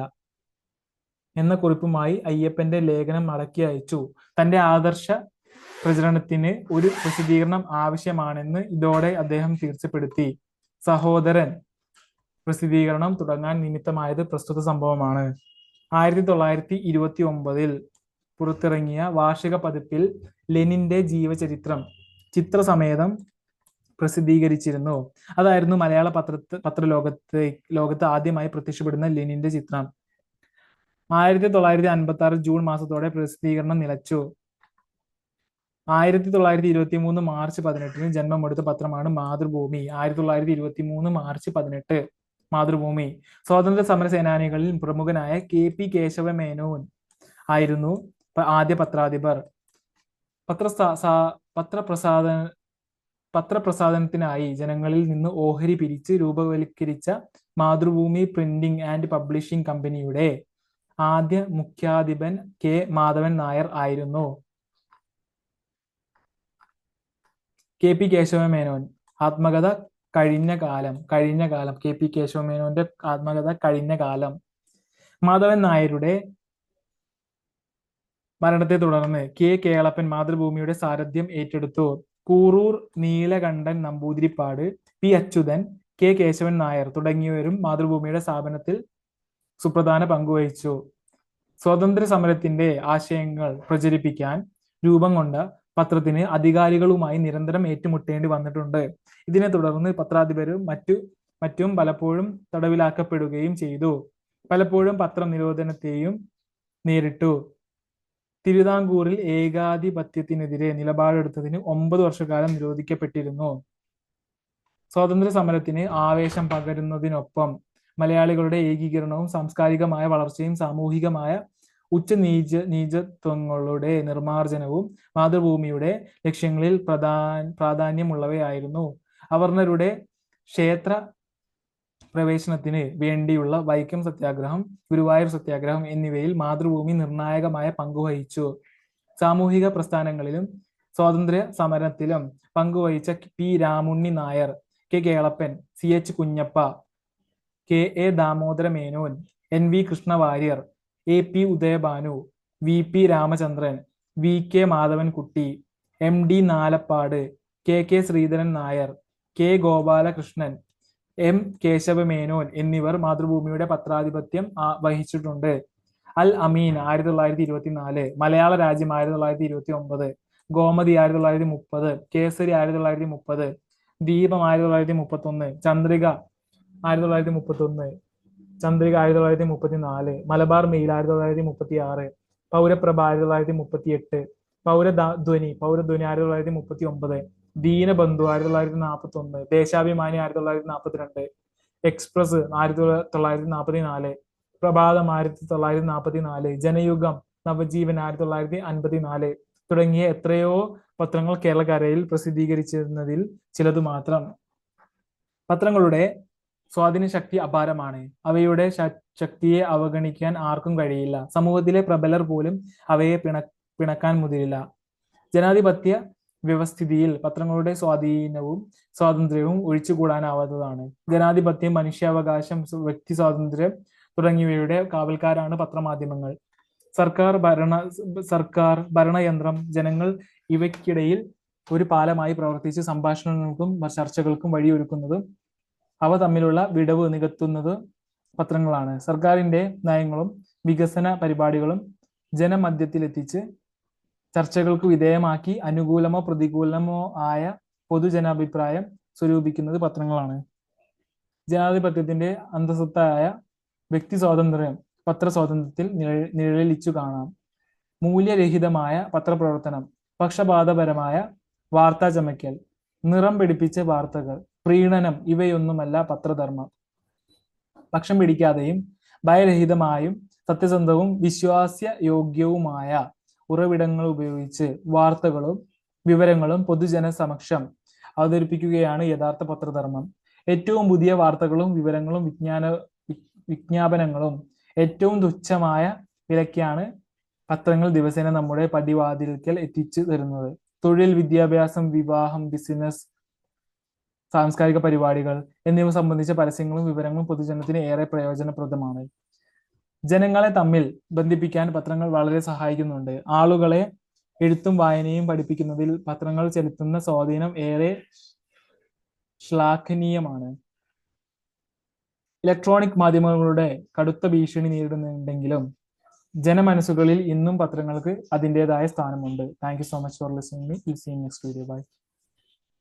എന്ന കുറിപ്പുമായി അയ്യപ്പന്റെ ലേഖനം മടക്കി അയച്ചു. തന്റെ ആദർശ പ്രചരണത്തിന് ഒരു പ്രസിദ്ധീകരണം ആവശ്യമാണെന്ന് ഇതോടെ അദ്ദേഹം തീർച്ചപ്പെടുത്തി. സഹോദരൻ പ്രസിദ്ധീകരണം തുടങ്ങാൻ നിമിത്തമായത് പ്രസ്തുത സംഭവമാണ്. 1929 പുറത്തിറങ്ങിയ വാർഷിക പതിപ്പിൽ ലെനിന്റെ ജീവചരിത്രം ചിത്രസമേതം പ്രസിദ്ധീകരിച്ചിരുന്നു. അതായിരുന്നു മലയാള പത്രലോകത്ത് ആദ്യമായി പ്രത്യക്ഷപ്പെടുന്ന ലെനിന്റെ ചിത്രം. 1956 ജൂൺ മാസത്തോടെ പ്രസിദ്ധീകരണം നിലച്ചു. 1923 മാർച്ച് 18 ജന്മമെടുത്ത പത്രമാണ് മാതൃഭൂമി. 1923 മാർച്ച് 18 മാതൃഭൂമി. സ്വാതന്ത്ര്യ സമര സേനാനികളിൽ പ്രമുഖനായ KP കേശവമേനോൻ ആയിരുന്നു ആദ്യ പത്രാധിപർ. പത്രപ്രസാധനത്തിനായി ജനങ്ങളിൽ നിന്ന് ഓഹരി പിരിച്ച് രൂപവൽക്കരിച്ച മാതൃഭൂമി പ്രിന്റിംഗ് ആൻഡ് പബ്ലിഷിംഗ് കമ്പനിയുടെ ആദ്യ മുഖ്യാധിപൻ കെ. മാധവൻ നായർ ആയിരുന്നു. KP കേശവമേനോൻ ആത്മകഥ കഴിഞ്ഞ കാലം. KP കേശവമേനോന്റെ ആത്മകഥ കഴിഞ്ഞ കാലം. മാധവൻ നായരുടെ മരണത്തെ തുടർന്ന് K. കേളപ്പൻ മാതൃഭൂമിയുടെ സാരഥ്യം ഏറ്റെടുത്തു. കൂറൂർ നീലകണ്ഠൻ നമ്പൂതിരിപ്പാട്, P. അച്യുതൻ, K. കേശവൻ നായർ തുടങ്ങിയവരും മാതൃഭൂമിയുടെ സ്ഥാപനത്തിൽ സുപ്രധാന പങ്കുവഹിച്ചു. സ്വാതന്ത്ര്യ സമരത്തിന്റെ ആശയങ്ങൾ പ്രചരിപ്പിക്കാൻ രൂപം കൊണ്ട പത്രത്തിന് അധികാരികളുമായി നിരന്തരം ഏറ്റുമുട്ടേണ്ടി വന്നിട്ടുണ്ട്. ഇതിനെ തുടർന്ന് പത്രാധിപരും മറ്റും പലപ്പോഴും തടവിലാക്കപ്പെടുകയും ചെയ്തു. പലപ്പോഴും പത്രനിരോധനത്തെയും നേരിട്ടു. തിരുവിതാംകൂറിൽ ഏകാധിപത്യത്തിനെതിരെ നിലപാടെടുത്തതിന് 9 വർഷക്കാലം നിരോധിക്കപ്പെട്ടിരുന്നു. സ്വാതന്ത്ര്യ സമരത്തിന് ആവേശം പകരുന്നതിനൊപ്പം മലയാളികളുടെ ഏകീകരണവും സാംസ്കാരികമായ വളർച്ചയും സാമൂഹികമായ നീചത്വങ്ങളുടെ നിർമ്മാർജ്ജനവും മാതൃഭൂമിയുടെ ലക്ഷ്യങ്ങളിൽ പ്രാധാന്യമുള്ളവയായിരുന്നു. അവർണരുടെ ക്ഷേത്ര പ്രവേശനത്തിന് വേണ്ടിയുള്ള വൈക്കം സത്യാഗ്രഹം, ഗുരുവായൂർ സത്യാഗ്രഹം എന്നിവയിൽ മാതൃഭൂമി നിർണായകമായ പങ്കുവഹിച്ചു. സാമൂഹിക പ്രസ്ഥാനങ്ങളിലും സ്വാതന്ത്ര്യ സമരത്തിലും പങ്കുവഹിച്ച P. Ramunni Nair, K. Kelappan, CH Kunjappa, KA Damodara Menon, NV Krishna Warrier, AP Udayabhanu, VP Ramachandran, VK Madhavankutty, MD Nalappad, KK Sreedharan Nair, K. Gopalakrishnan, M. Kesava Menon എന്നിവർ മാതൃഭൂമിയുടെ പത്രാധിപത്യം വഹിച്ചിട്ടുണ്ട്. അൽ അമീൻ 1924, മലയാള രാജ്യം 1929, ഗോമതി 1930, കേസരി 1930, ദീപം 1931, ചന്ദ്രിക 1931, ചന്ദ്രിക 1934, മലബാർ മെയിൽ 1936, പൗരപ്രഭ 1938, പൗരധ്വനി 1939, ദീനബന്ധു 1941, ദേശാഭിമാനി 1942, എക്സ്പ്രസ് 1944, പ്രഭാതം 1944, ജനയുഗം, നവജീവൻ 1954 തുടങ്ങിയ എത്രയോ പത്രങ്ങൾ കേരളക്കരയിൽ പ്രസിദ്ധീകരിച്ചിരുന്നതിൽ ചിലത് മാത്രം. പത്രങ്ങളുടെ സ്വാധീന ശക്തി അപാരമാണ്. അവയുടെ ശക്തിയെ അവഗണിക്കാൻ ആർക്കും കഴിയില്ല. സമൂഹത്തിലെ പ്രബലർ പോലും അവയെ പിണക്കാൻ മുതിരില്ല. ജനാധിപത്യ വ്യവസ്ഥിതിയിൽ പത്രങ്ങളുടെ സ്വാതന്ത്ര്യവും ഒഴിച്ചുകൂടാനാവാത്തതാണ്. ജനാധിപത്യം, മനുഷ്യാവകാശം, വ്യക്തി സ്വാതന്ത്ര്യം തുടങ്ങിയവയുടെ കാവൽക്കാരാണ് പത്രമാധ്യമങ്ങൾ. സർക്കാർ ഭരണയന്ത്രം, ജനങ്ങൾ ഇവയ്ക്കിടയിൽ ഒരു പാലമായി പ്രവർത്തിച്ച് സംഭാഷണങ്ങൾക്കും ചർച്ചകൾക്കും വഴിയൊരുക്കുന്നതും അവ തമ്മിലുള്ള വിടവ് നികത്തുന്നത് പത്രങ്ങളാണ്. സർക്കാരിന്റെ നയങ്ങളും വികസന പരിപാടികളും ജനമധ്യത്തിലെത്തിച്ച് ചർച്ചകൾക്ക് വിധേയമാക്കി അനുകൂലമോ പ്രതികൂലമോ ആയ പൊതുജനാഭിപ്രായം സ്വരൂപിക്കുന്നത് പത്രങ്ങളാണ്. ജനാധിപത്യത്തിന്റെ അന്തസത്തായ വ്യക്തി സ്വാതന്ത്ര്യം പത്രസ്വാതന്ത്ര്യത്തിൽ നിഴലിച്ചു കാണാം. മൂല്യരഹിതമായ പത്രപ്രവർത്തനം, പക്ഷപാതപരമായ വാർത്താ ചമയ്ക്കൽ, നിറം പിടിപ്പിച്ച വാർത്തകൾ, പ്രീണനം ഇവയൊന്നുമല്ല പത്രധർമ്മം. പക്ഷം പിടിക്കാതെയും ഭയരഹിതമായും സത്യസന്ധവും വിശ്വാസ്യയോഗ്യവുമായ ഉറവിടങ്ങൾ ഉപയോഗിച്ച് വാർത്തകളും വിവരങ്ങളും പൊതുജന സമക്ഷം അവതരിപ്പിക്കുകയാണ് യഥാർത്ഥ പത്രധർമ്മം. ഏറ്റവും പുതിയ വാർത്തകളും വിവരങ്ങളും വിജ്ഞാപനങ്ങളും ഏറ്റവും തുച്ഛമായ വിലയ്ക്കാണ് പത്രങ്ങൾ ദിവസേന നമ്മുടെ പടിവാതിൽക്കൽ എത്തിച്ചു തരുന്നത്. തൊഴിൽ, വിദ്യാഭ്യാസം, വിവാഹം, ബിസിനസ്, സാംസ്കാരിക പരിപാടികൾ എന്നിവ സംബന്ധിച്ച പരസ്യങ്ങളും വിവരങ്ങളും പൊതുജനത്തിന് ഏറെ പ്രയോജനപ്രദമാണ്. ജനങ്ങളെ തമ്മിൽ ബന്ധിപ്പിക്കാൻ പത്രങ്ങൾ വളരെ സഹായിക്കുന്നുണ്ട്. ആളുകളെ എഴുത്തും വായനയും പഠിപ്പിക്കുന്നതിൽ പത്രങ്ങൾ ചെലുത്തുന്ന സ്വാധീനം ഏറെ ശ്ലാഘനീയമാണ്. ഇലക്ട്രോണിക് മാധ്യമങ്ങളുടെ കടുത്ത ഭീഷണി നേരിടുന്നുണ്ടെങ്കിലും ജനമനസ്സുകളിൽ ഇന്നും പത്രങ്ങൾക്ക് അതിൻ്റെതായ സ്ഥാനമുണ്ട്. Thank you so much for listening me. Will see you next video. By.